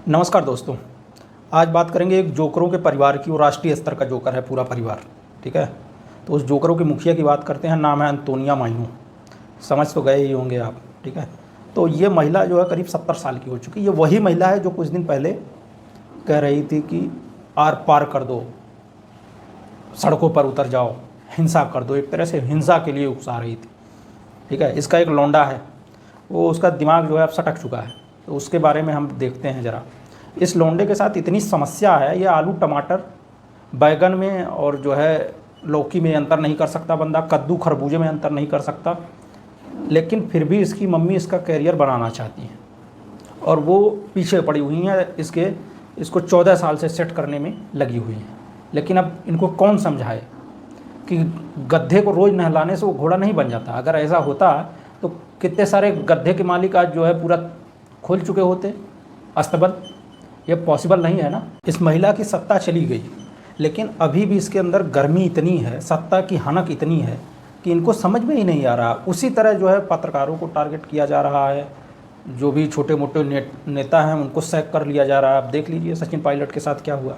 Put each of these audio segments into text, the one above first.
नमस्कार दोस्तों, आज बात करेंगे एक जोकरों के परिवार की। वो राष्ट्रीय स्तर का जोकर है पूरा परिवार, ठीक है। तो उस जोकरों के मुखिया की बात करते हैं। नाम है अंतोनिया माइनो। समझ तो गए ही होंगे आप, ठीक है। तो ये महिला जो है करीब 70 साल की हो चुकी है। ये वही महिला है जो कुछ दिन पहले कह रही थी कि आर पार कर दो, सड़कों पर उतर जाओ, हिंसा कर दो। एक तरह से हिंसा के लिए उकसा रही थी, ठीक है। इसका एक लौंडा है, वो उसका दिमाग जो है अब सटक चुका है। तो उसके बारे में हम देखते हैं ज़रा। इस लौंडे के साथ इतनी समस्या है, ये आलू टमाटर बैगन में और जो है लौकी में अंतर नहीं कर सकता बंदा, कद्दू खरबूजे में अंतर नहीं कर सकता। लेकिन फिर भी इसकी मम्मी इसका कैरियर बनाना चाहती हैं और वो पीछे पड़ी हुई हैं। इसको 14 साल से सेट करने में लगी हुई हैं। लेकिन अब इनको कौन समझाए कि गधे को रोज़ नहलाने से वो घोड़ा नहीं बन जाता। अगर ऐसा होता तो कितने सारे गधे के मालिक आज जो है पूरा खोल चुके होते अस्तबल। ये पॉसिबल नहीं है ना। इस महिला की सत्ता चली गई, लेकिन अभी भी इसके अंदर गर्मी इतनी है, सत्ता की हनक इतनी है कि इनको समझ में ही नहीं आ रहा। उसी तरह जो है पत्रकारों को टारगेट किया जा रहा है, जो भी छोटे मोटे नेता हैं उनको सैक कर लिया जा रहा है। आप देख लीजिए सचिन पायलट के साथ क्या हुआ,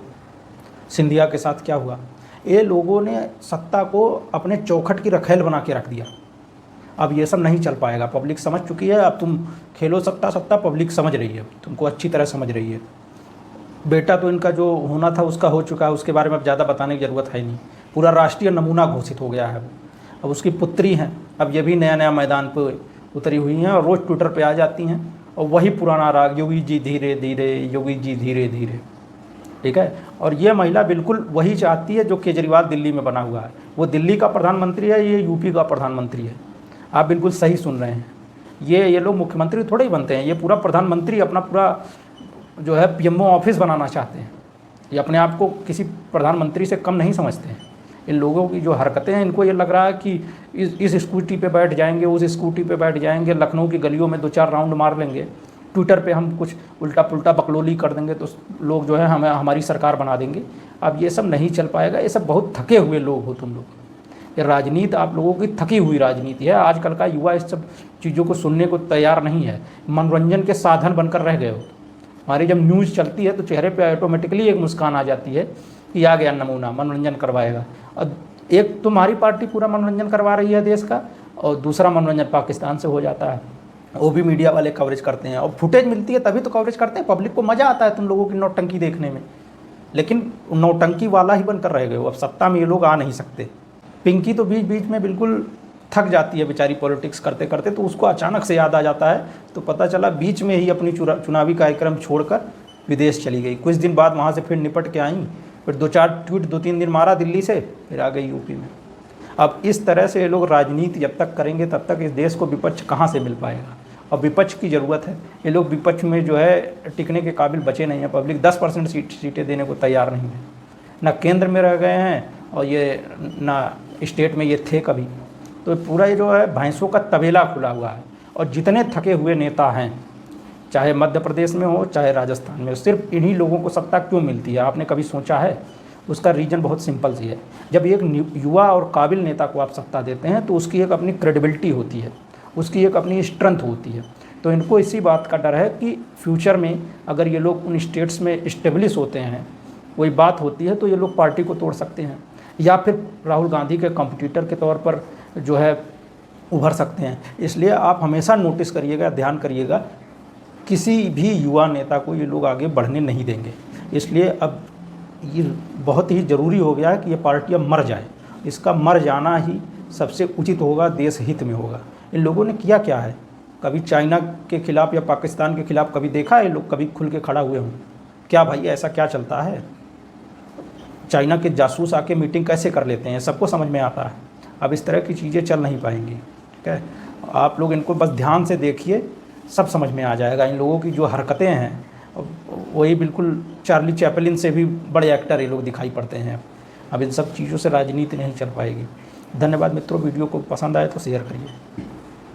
सिंधिया के साथ क्या हुआ। ये लोगों ने सत्ता को अपने चौखट की रखेल बना के रख दिया। अब ये सब नहीं चल पाएगा। पब्लिक समझ चुकी है। अब तुम खेलो सत्ता सत्ता, पब्लिक समझ रही है, तुमको अच्छी तरह समझ रही है। बेटा तो इनका जो होना था उसका हो चुका है, उसके बारे में अब ज़्यादा बताने की ज़रूरत है नहीं। पूरा राष्ट्रीय नमूना घोषित हो गया है। अब उसकी पुत्री हैं, अब ये भी नया नया मैदान पर उतरी हुई हैं और रोज़ ट्विटर पे आ जाती हैं और वही पुराना राग, योगी जी धीरे धीरे, योगी जी धीरे धीरे, ठीक है। और ये महिला बिल्कुल वही चाहती है जो केजरीवाल दिल्ली में बना हुआ है। वो दिल्ली का प्रधानमंत्री है, ये यूपी का प्रधानमंत्री है। आप बिल्कुल सही सुन रहे हैं। ये लोग मुख्यमंत्री थोड़े ही बनते हैं, ये पूरा प्रधानमंत्री अपना पूरा जो है पीएमओ ऑफिस बनाना चाहते हैं। ये अपने आप को किसी प्रधानमंत्री से कम नहीं समझते हैं। इन लोगों की जो हरकतें हैं, इनको ये लग रहा है कि इस स्कूटी पे बैठ जाएंगे, उस स्कूटी पे बैठ जाएंगे, लखनऊ की गलियों में 2-4 राउंड मार लेंगे, ट्विटर पे हम कुछ उल्टा पुल्टा बकलोली कर देंगे तो लोग जो है हमारी सरकार बना देंगे। अब ये सब नहीं चल पाएगा। ये सब बहुत थके हुए लोग हो तुम लोग। ये राजनीति आप लोगों की थकी हुई राजनीति है। आजकल का युवा इस सब चीज़ों को सुनने को तैयार नहीं है। मनोरंजन के साधन बनकर रह गए हो। हमारी जब न्यूज़ चलती है तो चेहरे पे ऑटोमेटिकली एक मुस्कान आ जाती है कि आ गया नमूना, मनोरंजन करवाएगा। और एक तुम्हारी पार्टी पूरा मनोरंजन करवा रही है देश का, और दूसरा मनोरंजन पाकिस्तान से हो जाता है। वो भी मीडिया वाले कवरेज करते हैं और फुटेज मिलती है तभी तो कवरेज करते हैं। पब्लिक को मज़ा आता है तुम लोगों की नौटंकी देखने में, लेकिन नौटंकी वाला ही बनकर रह गए हो। अब सत्ता में ये लोग आ नहीं सकते। पिंकी तो बीच बीच में बिल्कुल थक जाती है बेचारी पॉलिटिक्स करते करते, तो उसको अचानक से याद आ जाता है। तो पता चला बीच में ही अपनी चुनावी कार्यक्रम छोड़कर विदेश चली गई। कुछ दिन बाद वहाँ से फिर निपट के आई, फिर 2-4 ट्वीट 2-3 दिन मारा दिल्ली से, फिर आ गई यूपी में। अब इस तरह से ये लोग राजनीति जब तक करेंगे तब तक इस देश को विपक्ष कहाँ से मिल पाएगा। और विपक्ष की ज़रूरत है। ये लोग विपक्ष में जो है टिकने के काबिल बचे नहीं हैं। पब्लिक 10% सीटें देने को तैयार नहीं है। ना केंद्र में रह गए हैं और ये ना स्टेट में ये थे कभी। तो पूरा ये जो है भैंसों का तबेला खुला हुआ है। और जितने थके हुए नेता हैं, चाहे मध्य प्रदेश में हो चाहे राजस्थान में, सिर्फ इन्हीं लोगों को सत्ता क्यों मिलती है? आपने कभी सोचा है? उसका रीज़न बहुत सिंपल सी है। जब एक युवा और काबिल नेता को आप सत्ता देते हैं तो उसकी एक अपनी क्रेडिबिलिटी होती है, उसकी एक अपनी स्ट्रेंथ होती है। तो इनको इसी बात का डर है कि फ्यूचर में अगर ये लोग उन स्टेट्स में इस्टेब्लिश होते हैं, कोई बात होती है, तो ये लोग पार्टी को तोड़ सकते हैं या फिर राहुल गांधी के कॉम्पिटिटर के तौर पर जो है उभर सकते हैं। इसलिए आप हमेशा नोटिस करिएगा, ध्यान करिएगा, किसी भी युवा नेता को ये लोग आगे बढ़ने नहीं देंगे। इसलिए अब ये बहुत ही ज़रूरी हो गया है कि ये पार्टी अब मर जाए। इसका मर जाना ही सबसे उचित होगा, देश हित में होगा। इन लोगों ने किया क्या है? कभी चाइना के खिलाफ़ या पाकिस्तान के खिलाफ़ कभी देखा है लोग कभी खुल के खड़ा हुए हों? क्या भाई ऐसा क्या चलता है? चाइना के जासूस आके मीटिंग कैसे कर लेते हैं, सबको समझ में आता है। अब इस तरह की चीज़ें चल नहीं पाएंगी, ठीक है। आप लोग इनको बस ध्यान से देखिए, सब समझ में आ जाएगा। इन लोगों की जो हरकतें हैं वही बिल्कुल चार्ली चैपलिन से भी बड़े एक्टर ये लोग दिखाई पड़ते हैं। अब इन सब चीज़ों से राजनीति नहीं चल पाएगी। धन्यवाद मित्रों, वीडियो को पसंद आए तो शेयर करिए।